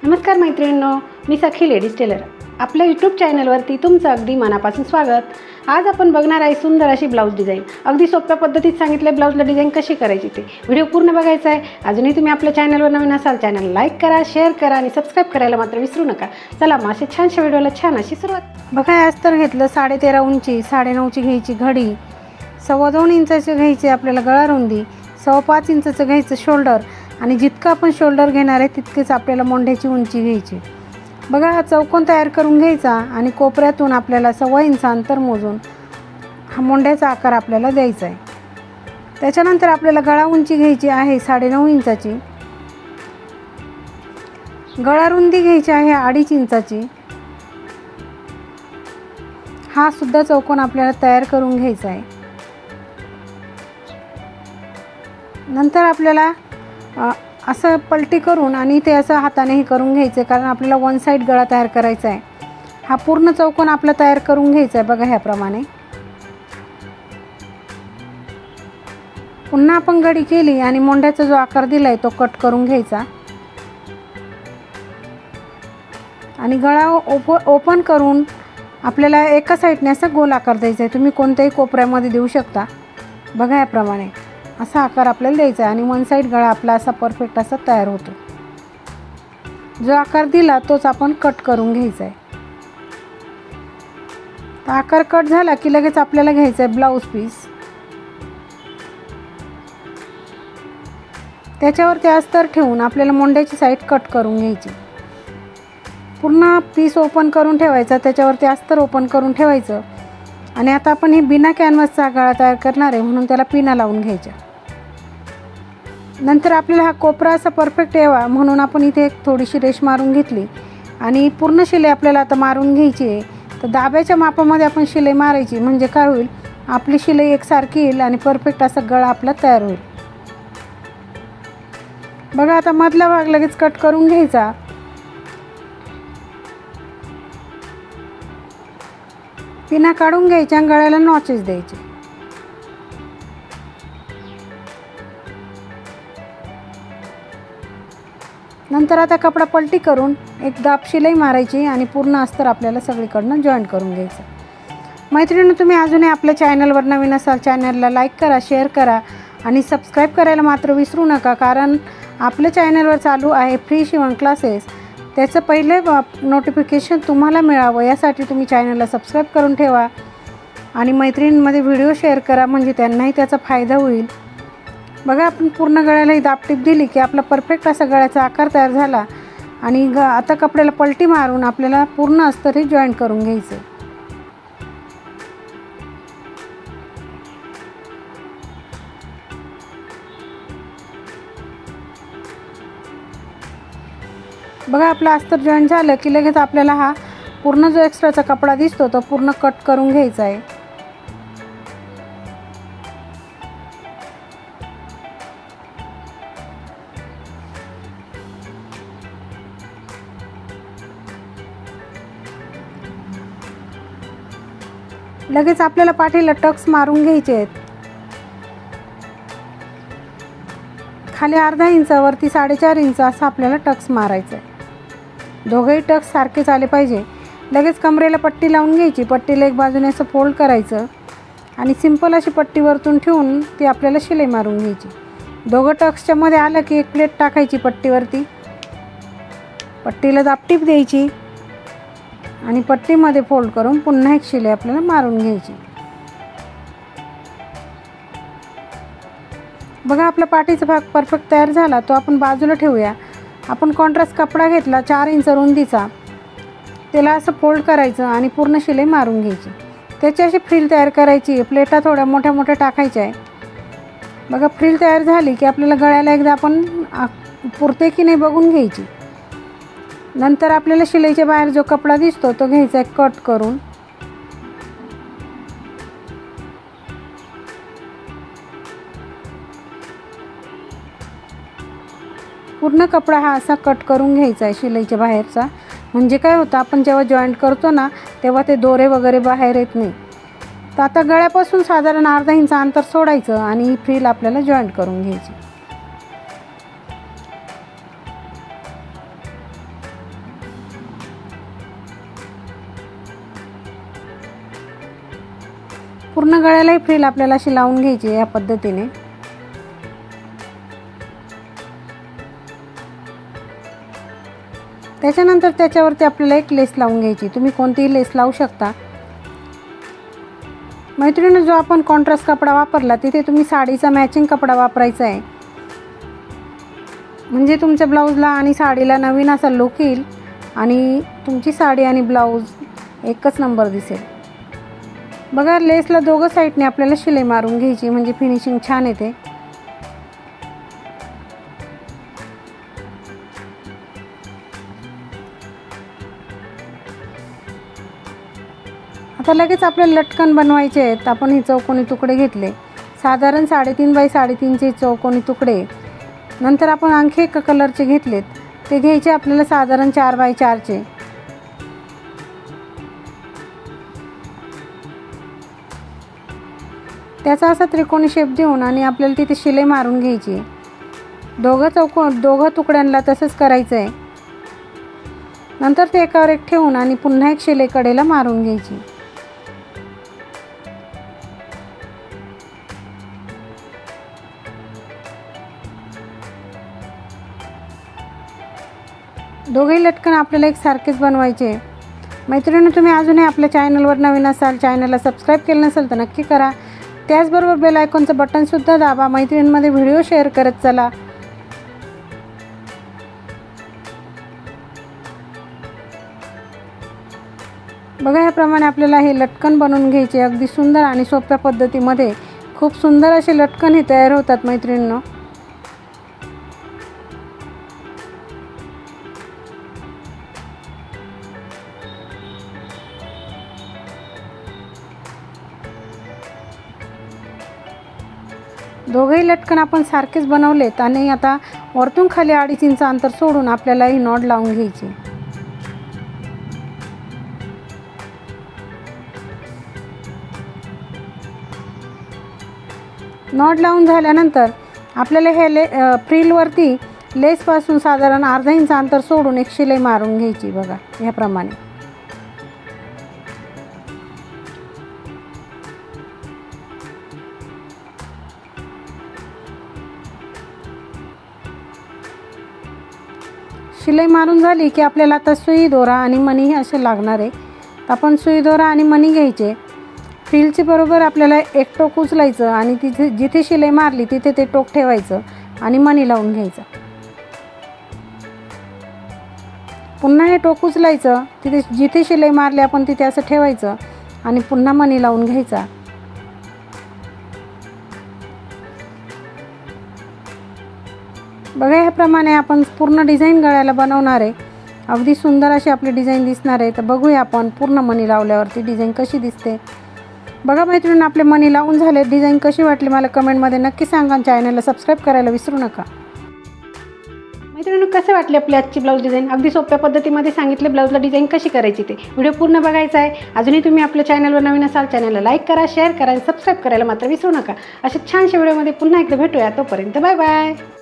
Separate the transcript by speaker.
Speaker 1: नमस्कार मैत्रिणींनो, मी सखी ladies tailor आपल्या यूट्यूब चॅनलवरती तुमचं अगदी मनापासून स्वागत। आज आपण बघणार आहे सुंदर अशी ब्लाऊज डिझाईन। अगदी सोप्या पद्धतीत सांगितले ब्लाऊजला डिझाईन कशी करायची ते व्हिडिओ पूर्ण बघायचा आहे। अजूनही तुम्ही आपल्या चॅनलवर नवीन असाल चॅनल लाईक करा, शेअर करा आणि सबस्क्राईब करायला मात्र विसरू नका। चला मग अशा छानशा व्हिडिओला छान अशी सुरुवात। बघा अस्तर घेतलं 13.5 उंची, 9.5ची घ्यायची घडी, 2.25 इंचाची घ्यायची आपल्याला गळा रुंदी, 5.25 इंचाचं घ्यायचं शोल्डर आणि जितका आपण शोल्डर घेणार आहे तितकेच आपल्याला मोंढ्याची उंची घ्यायची। बघा हा चौकोन तयार करून घ्यायचा आणि कोपऱ्यातून आपल्याला 1.25 इंच अंतर मोजून हा मोंढ्याचा आकार आपल्याला द्यायचा आहे। त्याच्यानंतर आपल्याला गळा उंची घ्यायची आहे 9.5 इंचाची, गळा रुंदी घ्यायची आहे 2.5 इंचाची। हा सुद्धा चौकोन आपल्याला तयार करून घ्यायचा आहे। नंतर आपल्याला असं पलटी करून आणि ते असं हातानेही करून घ्यायचं कारण आपल्याला वन साइड गळा तयार करायचा आहे। हा पूर्ण चौकोन आपला तयार करून घ्यायचा आहे। बघा ह्याप्रमाणे पुन्हा आपण घडी केली आणि मोंढ्याचा जो आकार दिलाय तो कट करून घ्यायचा आणि गळा ओपन करून आपल्याला एका साइडने असा गोल आकार द्यायचा आहे। तुम्ही कोणत्याही कोपऱ्यामध्ये देऊ शकता। बघा याप्रमाणे असा आकार आपल्याला द्यायचा आहे आणि वन साइड गळा आपला असा परफेक्ट असा तयार होतो। जो आकार दिला तोच आपण कट करून घ्यायचा आहे। तर आकार कट झाला की लगेच आपल्याला घ्यायचा आहे ब्लाऊज पीस, त्याच्यावरती अस्तर ठेवून आपल्याला मोंढ्याची साइड कट करून घ्यायची। पूर्ण पीस ओपन करून ठेवायचा, त्याच्यावरती अस्तर ओपन करून ठेवायचं आणि आता आपण हे बिना कॅनव्हासचा गळा तयार करणार आहे म्हणून त्याला पिना लावून घ्यायच्या। नंतर आपल्याला हा कोपरा असा परफेक्ट यावा म्हणून आपण इथे एक थोडीशी रेष मारून घेतली आणि पूर्ण शिलाई आपल्याला आता मारून घ्यायची आहे। तर दाब्याच्या मापामध्ये आपण शिलाई मारायची म्हणजे काय होईल, आपली शिलाई एकसारखी येईल आणि परफेक्ट असा गळा आपला तयार होईल। बघा आता मधला भाग लगेच कट करून घ्यायचा। पिना काढून घ्यायच्या आणि गळ्याला नॉचेस द्यायचे। नंतर आता कपडा पलटी करून एक दाब शिलाई मारायची आणि पूर्ण अस्तर आपल्याला सगळीकडनं जॉईंट करून घ्यायचं। मैत्रिणी तुम्ही अजूनही आपल्या चॅनलवर नवीन असाल चॅनलला लाईक करा, शेअर करा आणि सबस्क्राईब करायला मात्र विसरू नका कारण आपल्या चॅनलवर चालू आहे फ्री शिवण क्लासेस। त्याचं पहिले नोटिफिकेशन तुम्हाला मिळावं यासाठी तुम्ही चॅनलला सबस्क्राईब करून ठेवा आणि मैत्रिणींमध्ये व्हिडिओ शेअर करा म्हणजे त्यांनाही त्याचा फायदा होईल। बघा आपण पूर्ण गळ्याला ही दाबटीप दिली की आपला परफेक्ट असा गळ्याचा आकार तयार झाला आणि आता कपड्याला पलटी मारून आपल्याला पूर्ण अस्तर हे जॉईंट करून घ्यायचं। बघा आपला अस्तर जॉईंट झालं की लगेच आपल्याला हा पूर्ण जो एक्स्ट्राचा कपडा दिसतो तो पूर्ण कट करून घ्यायचा आहे। लगेच आपल्याला पाठीला टक्स मारून घ्यायचे आहेत। खाली अर्धा इंच वरती 4.5 इंच असं आपल्याला टक्स मारायचं आहे। दोघेही टक्स सारखेच आले पाहिजे। लगेच कमरेला पट्टी लावून घ्यायची, पट्टीला एक बाजूने असं फोल्ड करायचं आणि सिंपल अशी पट्टी वरतून ठेवून ती आपल्याला शिलाई मारून घ्यायची। दोघं टक्सच्या मध्ये आलं की एक प्लेट टाकायची पट्टीवरती, पट्टीला दाबटीप द्यायची आणि पट्टीमध्ये फोल्ड करून पुन्हा एक शिलाई आपल्याला मारून घ्यायची। बघा आपला पाठीचा भाग परफेक्ट तयार झाला, तो आपण बाजूला ठेवूया। आपण कॉन्ट्रास्ट कपडा घेतला 4 इंच रुंदीचा, त्याला असं फोल्ड करायचं आणि पूर्ण शिलाई मारून घ्यायची। त्याची अशी फ्रिल तयार करायची, प्लेटा थोड्या मोठ्या मोठ्या टाकायच्या आहे। बघा फ्रिल तयार झाली की आपल्याला गळ्याला एकदा आपण पुरते की नाही बघून घ्यायची। नंतर आपल्याला शिलाईच्या बाहेर जो कपडा दिसतो तो घ्यायचा आहे कट करून। पूर्ण कपडा हा असा कट करून घ्यायचा आहे शिलाईच्या बाहेरचा म्हणजे काय होतं, आपण जेव्हा जॉईंट करतो ना तेव्हा ते दोरे वगैरे बाहेर येत नाही। तर आता गळ्यापासून साधारण अर्धा इंच अंतर सोडायचं आणि ही फ्रिल आपल्याला जॉईंट करून घ्यायची। पूर्ण गळ्यालाही फ्रिल आपल्याला अशी लावून घ्यायची या पद्धतीने। त्याच्यानंतर त्याच्यावरती आपल्याला एक लेस लावून घ्यायची, तुम्ही कोणतीही लेस लावू शकता। मैत्रिणींनो, जो आपण कॉन्ट्रास्ट कपडा वापरला तिथे तुम्ही साडीचा मॅचिंग कपडा वापरायचा आहे, म्हणजे तुमच्या ब्लाऊजला आणि साडीला नवीन असा लुक येईल आणि तुमची साडी आणि ब्लाऊज एकच नंबर दिसेल। बघा, लेसला दोघं साईडने आपल्याला शिलाई मारून घ्यायची, म्हणजे फिनिशिंग छान येते। आता लगेच आपल्याला लटकन बनवायचे आहेत। आपण हे चौकोनी तुकडे घेतले, साधारण 3.5 बाय 3.5चे चौकोनी तुकडे। नंतर आपण आणखी एका कलरचे घेतलेत, ते घ्यायचे आपल्याला साधारण 4 बाय 4चे। त्याचा असा त्रिकोणी शेप देऊन आणि आपल्याला तिथे शिलाई मारून घ्यायची। दोघं तुकड्यांना तसंच करायचं आहे। नंतर ते एकावर एक ठेवून आणि पुन्हा एक शिलाई कडेला मारून घ्यायची। दोघेही लटकन आपल्याला एकसारखेच बनवायचे। मैत्रिणींनो, तुम्ही अजूनही आपल्या चॅनलवर नवीन असाल, चॅनलला सबस्क्राईब केलं नसेल तर नक्की करा। त्याचबरोबर बेल आयकॉनचं बटनसुद्धा दाबा, मैत्रिणींमध्ये व्हिडिओ शेअर करत चला। बघा, ह्याप्रमाणे आपल्याला हे लटकन बनवून घ्यायचे। अगदी सुंदर आणि सोप्या पद्धतीमध्ये खूप सुंदर असे लटकन हे तयार होतात मैत्रिणींनो। दोघेही लटकन आपण सारखेच बनवलेत आणि आता वरतून खाली 2.5 इंच अंतर सोडून आपल्याला ही नॉट लावून घ्यायची। नॉट लावून झाल्यानंतर आपल्याला हे फ्रिलवरती लेसपासून साधारण अर्धा इंच अंतर सोडून एक शिलाई मारून घ्यायची। बघा, ह्याप्रमाणे। शिलाई मारून झाली की आपल्याला आता सुई दोरा आणि मणी असे लागणार आहे। तर आपण सुई दोरा आणि मणी घ्यायचे। फ्रिलचे बरोबर आपल्याला एक टोक उचलायचं आणि तिथे जिथे शिलाई मारली तिथे ते टोक ठेवायचं आणि मणी लावून घ्यायचं। पुन्हा हे टोक उचलायचं, तिथे जिथे शिलाई मारली आपण तिथे असं ठेवायचं आणि पुन्हा मणी लावून घ्यायचा। बघा, ह्याप्रमाणे आपण पूर्ण डिझाईन गळ्याला बनवणार आहे। अगदी सुंदर अशी आपली डिझाईन दिसणार आहे। तर बघूया आपण पूर्ण मणी लावल्यावरती डिझाईन कशी दिसते। बघा मैत्रिणींनो, आपले मणी लावून झाले। डिझाईन कशी वाटली मला कमेंटमध्ये नक्की सांगा। चॅनलला सबस्क्राईब करायला विसरू नका। मैत्रिणींनो, कसे वाटले आपली आजची ब्लाऊज डिझाईन? अगदी सोप्या पद्धतीमध्ये सांगितले ब्लाऊजला डिझाईन कशी करायची ते। व्हिडिओ पूर्ण बघायचा आहे। अजूनही तुम्ही आपल्या चॅनलवर नवीन असाल, चॅनलला लाईक करा, शेअर करा आणि सबस्क्राईब करायला मात्र विसरू नका। अशा छानशा व्हिडिओमध्ये पुन्हा एकदा भेटूया। तोपर्यंत बाय बाय।